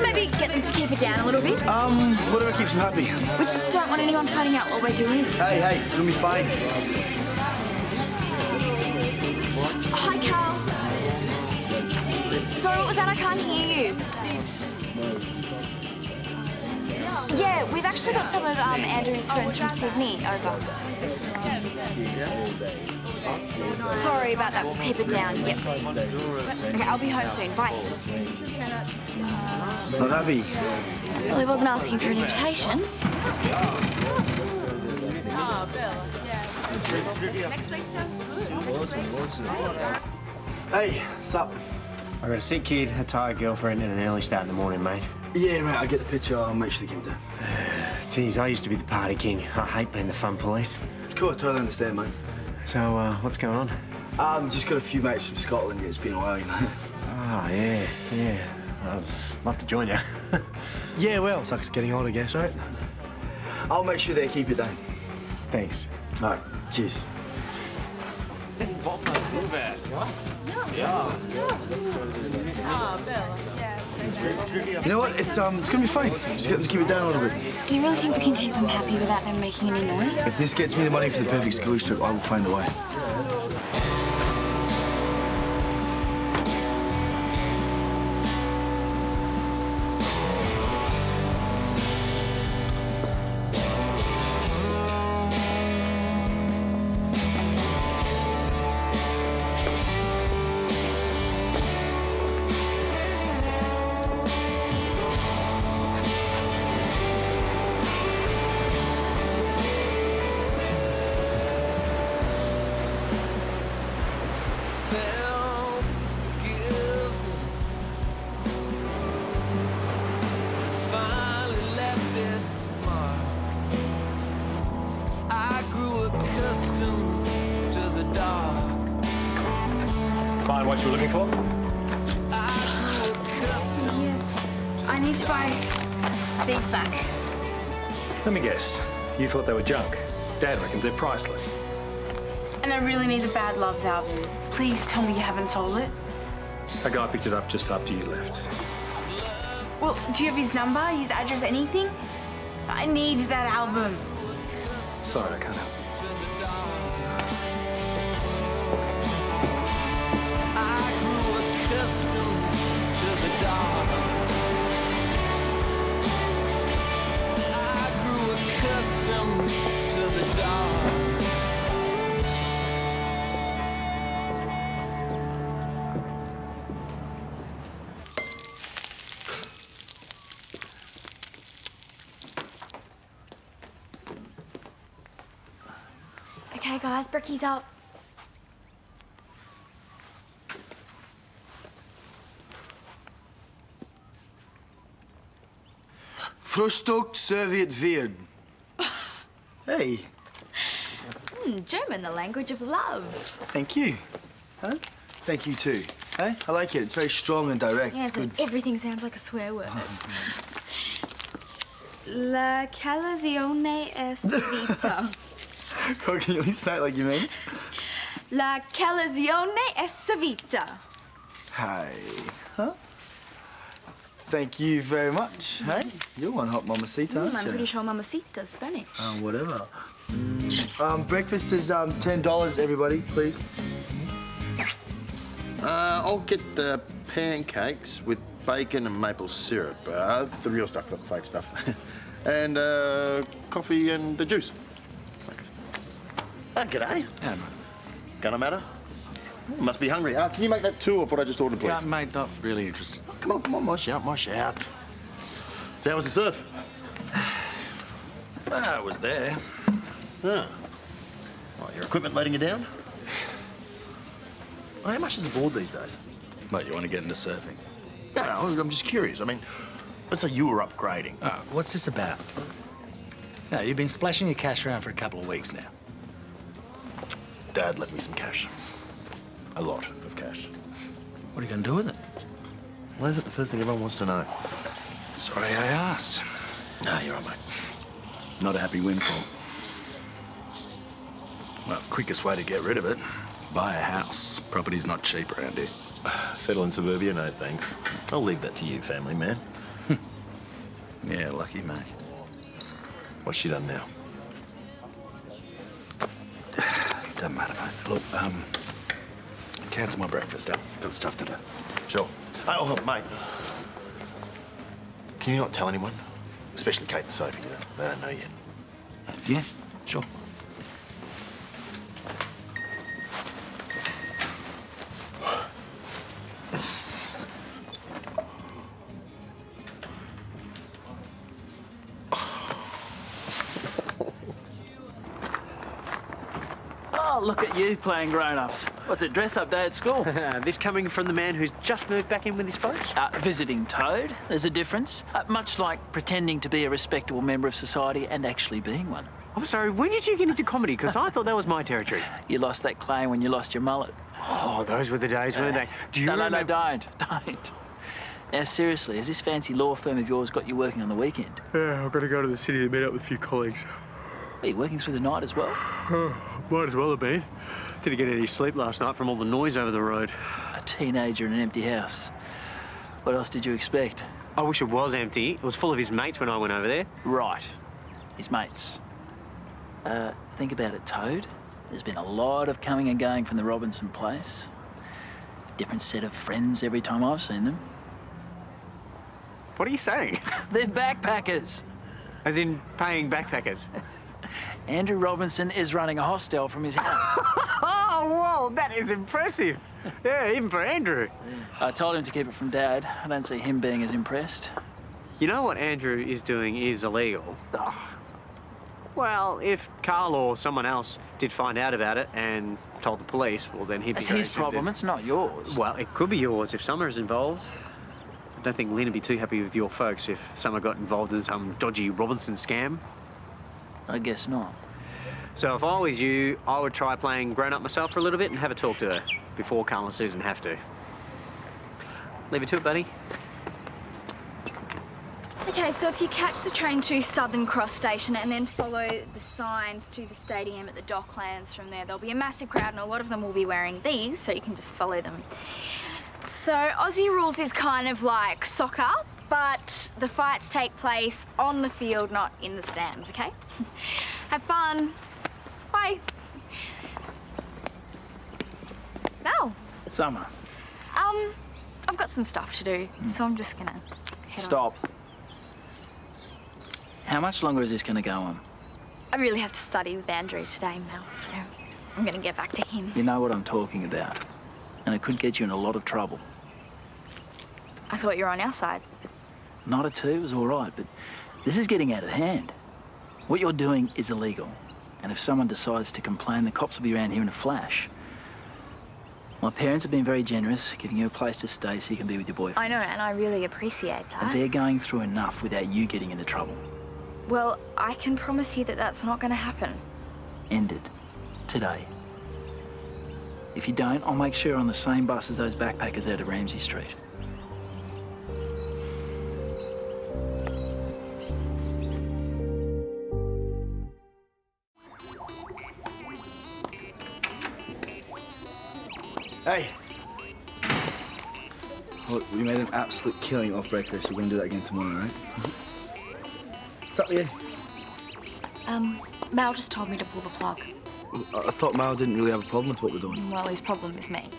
Maybe get them to keep it down a little bit. Whatever keeps them happy. We just don't want anyone finding out what we're doing. Hey, it's gonna be fine. Hi, Carl. Sorry, what was that? I can't hear you. Yeah, we've actually got some of Andrew's friends from Sydney over. Sorry about that. We'll keep it down. Yep. Okay, I'll be home soon. Bye. Not happy. Well, he wasn't asking for an invitation. Hey, what's up? I got a sick kid, a tired girlfriend, and an early start in the morning, mate. Yeah, right, I get the picture. I'll make sure they keep it down. Geez, I used to be the party king. I hate being the fun police. Cool, I totally understand, mate. So, what's going on? Just got a few mates from Scotland. Yeah, it's been a while, you know. Oh, yeah. I'd love to join you. Yeah, well, sucks getting old, I guess, right? I'll make sure they keep it down. Thanks. All right, cheers. You know what? It's gonna be fine. Just get them to keep it down a little bit. Do you really think we can keep them happy without them making any noise? If this gets me the money for the perfect school trip, I will find a way. Find what you were looking for? Yes. I need to buy these back. Let me guess. You thought they were junk. Dad reckons they're priceless. And I really need the Bad Loves album. Please tell me you haven't sold it. A guy picked it up just after you left. Well, do you have his number, his address, anything? I need that album. Sorry, I can't help. Okay, guys, Bricky's up. Frühstück serviert wird. Hey, German, the language of love. thank you. Huh? Thank you too. Hey, I like it. It's very strong and direct. Yes, It's good. and everything sounds like a swear word. La calazione es vita. Oh, can you at least say it like you mean? La calazione es vita. Hi. Huh? Thank you very much. Hey, you're one hot mamacita, aren't I'm you? pretty sure mamacita's Spanish. Whatever. Breakfast is $10, everybody, please. I'll get the pancakes with bacon and maple syrup. The real stuff, not the fake stuff. And coffee and the juice. Thanks. G'day. Yeah, Gonna matter? Must be hungry. Can you make that two of what I just ordered, please? yeah, mate, not really interested. Oh, come on, my shout. So how was the surf? I was there. Oh, your equipment letting you down? Well, how much is a board these days? What, you want to get into surfing? No, I'm just curious. I mean, let's say you were upgrading. Oh, what's this about? No, you've been splashing your cash around for a couple of weeks now. Dad left me some cash. A lot of cash. What are you going to do with it? Why is it the first thing everyone wants to know? Sorry I asked. No, you're right, mate. Not a happy windfall. Well, quickest way to get rid of it, buy a house. Property's not cheap around here. Settle in suburbia? No, thanks. I'll leave that to you, family man. Yeah, lucky me. What's she done now? Doesn't matter, mate. Look, cancel my breakfast up. Got stuff to do. Sure. Oh, mate. Can you not tell anyone? Especially Kate and Sophie. They don't know yet. Yeah, sure. Oh, look at you playing grown-ups. What's it, dress-up day at school? This coming from the man who's just moved back in with his folks? Visiting Toad. There's a difference. Much like pretending to be a respectable member of society and actually being one. I'm sorry, when did you get into comedy? Because I thought that was my territory. You lost that claim when you lost your mullet. Oh, those were the days, weren't they? Do you No, remember? don't. Now, seriously, has this fancy law firm of yours got you working on the weekend? Yeah, I've got to go to the city to meet up with a few colleagues. Are you working through the night as well? Might as well have been. Didn't get any sleep last night from all the noise over the road. A teenager in an empty house. What else did you expect? I wish it was empty. It was full of his mates when I went over there. Right. His mates. Think about it, Toad. There's been a lot of coming and going from the Robinson place. Different set of friends every time I've seen them. What are you saying? They're backpackers. As in paying backpackers? Andrew Robinson is running a hostel from his house. Oh, whoa, that is impressive. Yeah, even for Andrew. I told him to keep it from Dad. I don't see him being as impressed. You know what Andrew is doing is illegal. Well, if Carl or someone else did find out about it and told the police, well, then he'd be It's very his problem, it's not yours. Well, it could be yours if Summer's involved. I don't think Lynn would be too happy with your folks if Summer got involved in some dodgy Robinson scam. I guess not. So if I was you, I would try playing grown-up myself for a little bit and have a talk to her before Carl and Susan have to. Leave it to it, buddy. Okay, so if you catch the train to Southern Cross Station and then follow the signs to the stadium at the Docklands from there, there'll be a massive crowd and a lot of them will be wearing these, so you can just follow them. So Aussie rules is kind of like soccer, but the fights take place on the field, not in the stands, okay? Have fun. Bye. Val. Summer. I've got some stuff to do, so I'm just gonna head on. Stop. How much longer is this going to go on? I really have to study with Andrew today, Mel, so I'm gonna get back to him. You know what I'm talking about. And it could get you in a lot of trouble. I thought you were on our side. Not a two was all right, but this is getting out of hand. What you're doing is illegal. And if someone decides to complain, the cops will be around here in a flash. My parents have been very generous, giving you a place to stay so you can be with your boyfriend. I know, and I really appreciate that. And they're going through enough without you getting into trouble. Well, I can promise you that that's not gonna happen. Ended. Today. If you don't, I'll make sure you're on the same bus as those backpackers out of Ramsay Street. Hey! Look, we made an absolute killing off breakfast. We're gonna do that again tomorrow, right? What's up with you? Mal just told me to pull the plug. I thought Mal didn't really have a problem with what we're doing. Well, his problem is me.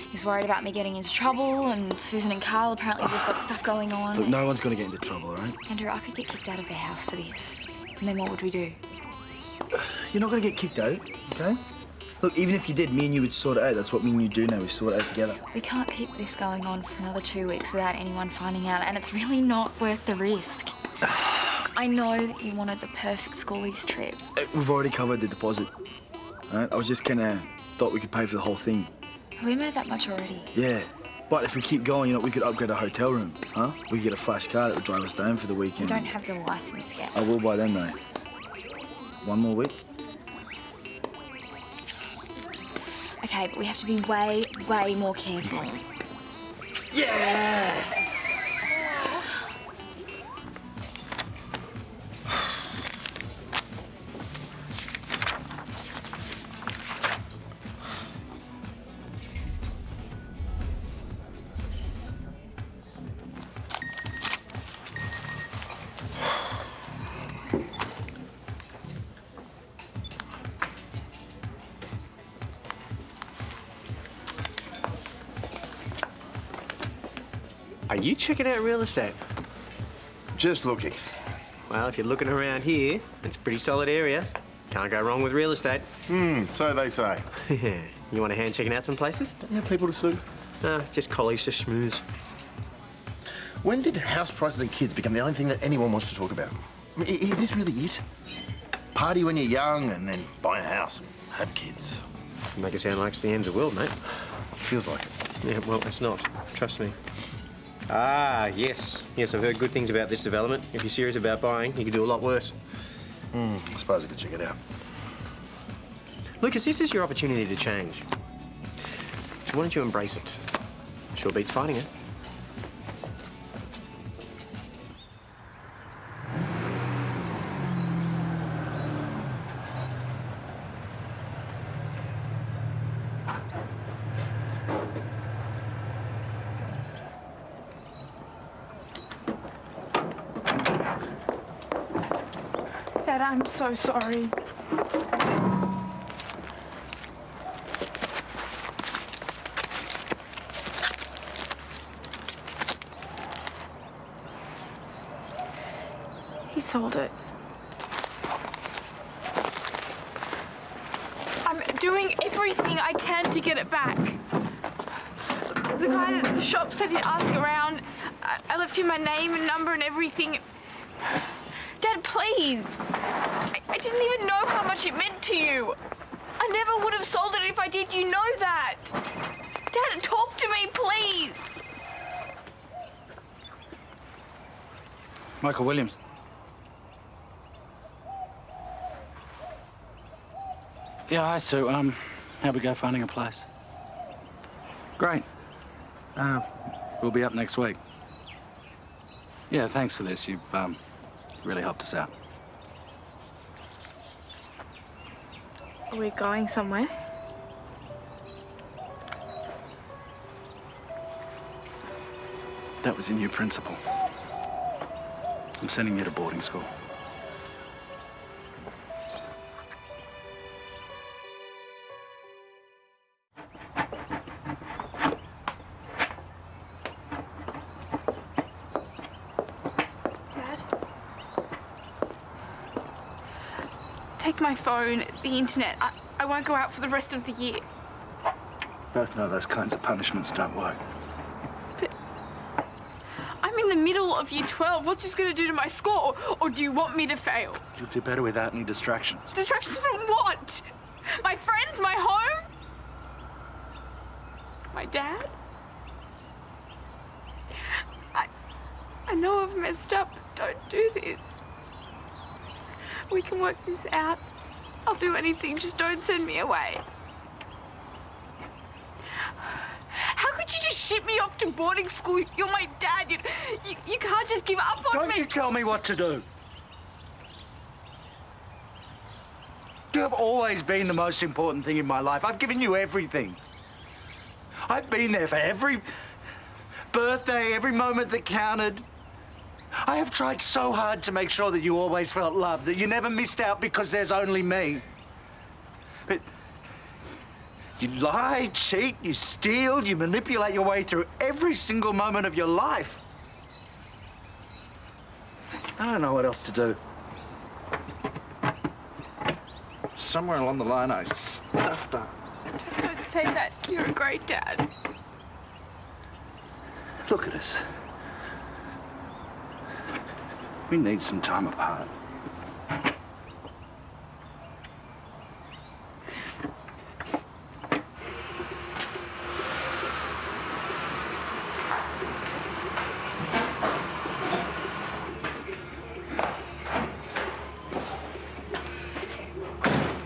He's worried about me getting into trouble, and Susan and Carl, apparently they've got stuff going on. Look, no one's gonna get into trouble, all right? Andrew, I could get kicked out of their house for this. And then what would we do? You're not gonna get kicked out, okay? Look, even if you did, me and you would sort it out. That's what me and you do now, we sort it out together. We can't keep this going on for another 2 weeks without anyone finding out, and it's really not worth the risk. I know that you wanted the perfect schoolies trip. We've already covered the deposit. All right? I was just kinda thought we could pay for the whole thing. Have we made that much already? Yeah. But if we keep going, you know, we could upgrade our hotel room, huh? We could get a flash car that would drive us down for the We weekend. don't have the license yet. I will by then, though. One more week? Okay, but we have to be way, way more careful. Yes! Are you checking out real estate? Just looking. Well, if you're looking around here, it's a pretty solid area. Can't go wrong with real estate. So they say. You want a hand checking out some places? Don't you have people to sue? Just colleagues to schmooze. When did house prices and kids become the only thing that anyone wants to talk about? I mean, is this really it? Party when you're young and then buy a house and have kids. You make it sound like it's the end of the world, mate. Feels like it. Yeah, well, it's not. Trust me. Ah, yes. Yes, I've heard good things about this development. If you're serious about buying, you could do a lot worse. I suppose I could check it out. Lucas, this is your opportunity to change. So why don't you embrace it? Sure beats fighting it. Dad, I'm so sorry. He sold it. I'm doing everything I can to get it back. The guy at the shop said he'd ask around. I left him my name and number and everything. Dad, please. I didn't even know how much it meant to you. I never would have sold it if I did. You know that. Dad, talk to me, please. Michael Williams. Yeah, hi, Sue. How'd we go finding a place? Great. We'll be up next week. Yeah, thanks for this. You've, really helped us out. Are we going somewhere? That was your new principal. I'm sending you to boarding school. Take my phone, the internet. I won't go out for the rest of the year. Both know those kinds of punishments don't work. But I'm in the middle of year 12. What's this going to do to my score? Or do you want me to fail? You'll do better without any distractions. Distractions from what? My friends? My home? My dad? I know I've messed up, but don't do this. We can work this out. I'll do anything, just don't send me away. How could you just ship me off to boarding school? You're my dad. You can't just give up on me. Don't you tell me what to do. You have always been the most important thing in my life. I've given you everything. I've been there for every birthday, every moment that counted. I have tried so hard to make sure that you always felt loved, that you never missed out because there's only me. But you lie, cheat, you steal, you manipulate your way through every single moment of your life. I don't know what else to do. Somewhere along the line, I stuffed up. Don't say that. You're a great dad. Look at us. We need some time apart.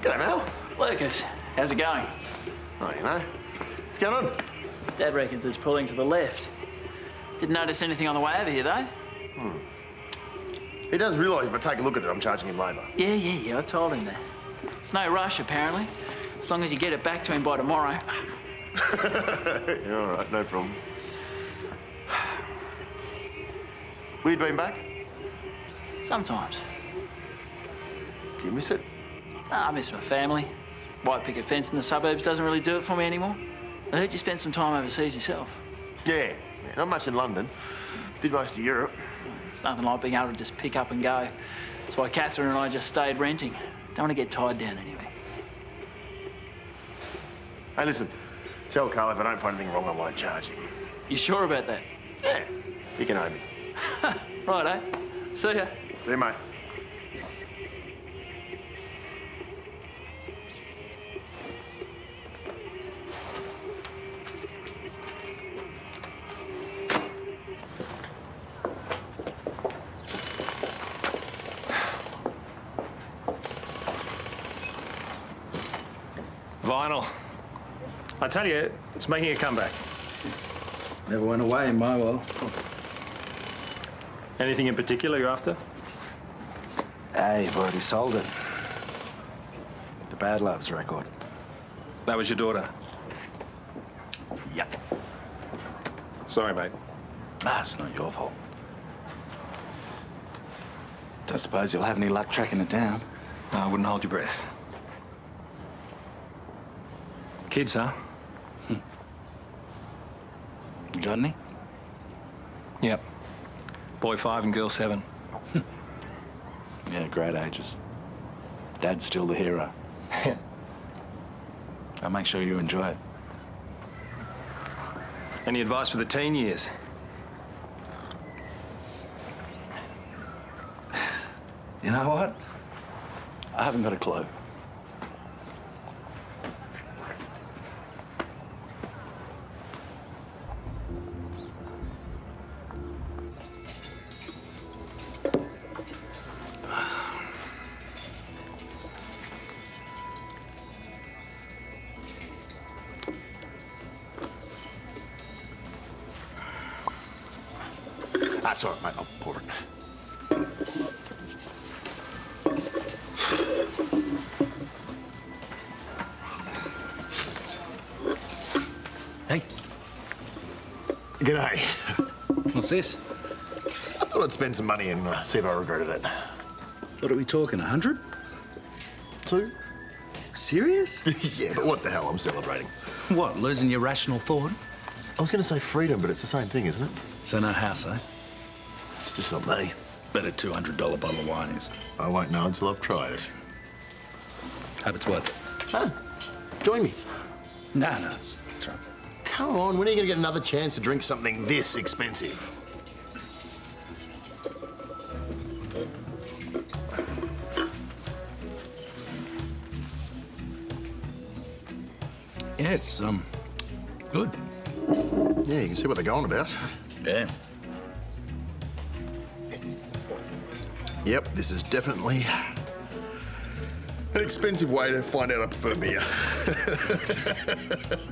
G'day, Mel. Lucas, how's it going? Oh, you know. What's going on? Dad reckons it's pulling to the left. Didn't notice anything on the way over here, though. He does realise if I take a look at it, I'm charging him labour. Yeah, I told him that. It's no rush, apparently. As long as you get it back to him by tomorrow. Yeah, all right, no problem. We'd been back? Sometimes. Do you miss it? I miss my family. White picket fence in the suburbs doesn't really do it for me anymore. I heard you spent some time overseas yourself. Yeah, Yeah, not much in London. Did most of Europe. It's nothing like being able to just pick up and go. That's why Catherine and I just stayed renting. Don't want to get tied down anyway. Hey, listen. Tell Carl if I don't find anything wrong, I won't charge him. You sure about that? Yeah, you can owe me. Right, eh? See ya. See you, mate. Vinyl. I tell you, it's making a comeback. Never went away in my world. Anything in particular you're after? Hey, you've already sold it. The Bad Loves record. That was your daughter? Yep. Sorry, mate. Ah, it's not your fault. Don't suppose you'll have any luck tracking it down. No, I wouldn't hold your breath. Kids, huh? You got any? Yep. Boy 5 and girl 7. Yeah, great ages. Dad's still the hero. I'll make sure you enjoy it. Any advice for the teen years? You know what? I haven't got a clue. That's all right, mate. I'll pour it. Hey, G'day. what's this? I thought I'd spend some money and see if I regretted it. What are we talking, 100? 2? Serious? Yeah, but what the hell? I'm celebrating. What, losing your rational thought? I was going to say freedom, but it's the same thing, isn't it? So no house, eh? It's just not me. Bet a $200 bottle of wine is. I won't know until I've tried it. Hope it's worth it. Huh? Join me. No, it's right. Come on, when are you going to get another chance to drink something this expensive? Yeah, it's, good. Yeah, you can see what they're going about. Yeah. Yep, this is definitely an expensive way to find out I prefer beer. I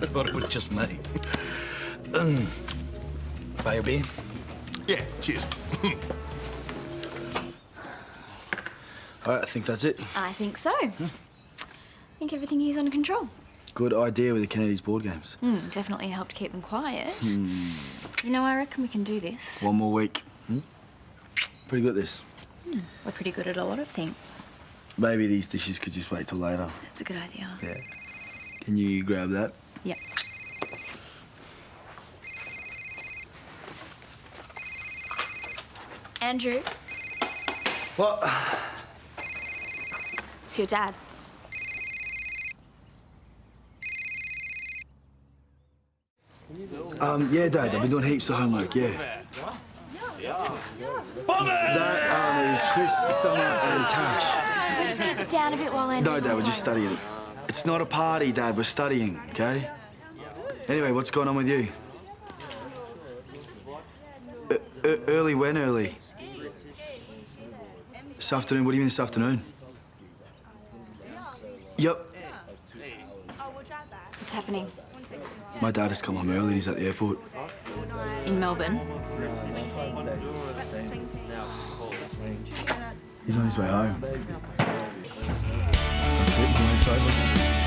thought it was just me. Buy a beer? Yeah, cheers. All right, I think that's it. I think so. I think everything here's under control. Good idea with the Kennedys board games. Definitely helped keep them quiet. You know, I reckon we can do this. One more week. Pretty good at this. We're pretty good at a lot of things. Maybe these dishes could just wait till later. That's a good idea. Yeah. Can you grab that? Yep. Andrew, What? it's your dad. Yeah, Dad, I've been doing heaps of homework, yeah. That is Chris, Summer and Tash. We'll just keep it down a bit while Andrew's No, Dad, on we're the just phone. studying. It's not a party, Dad, we're studying, okay? Anyway, what's going on with you? Early when early? This afternoon? What do you mean this afternoon? Yep. What's happening? My dad has come home early and he's at the airport. In Melbourne? He's on his way home. That's it, you excited?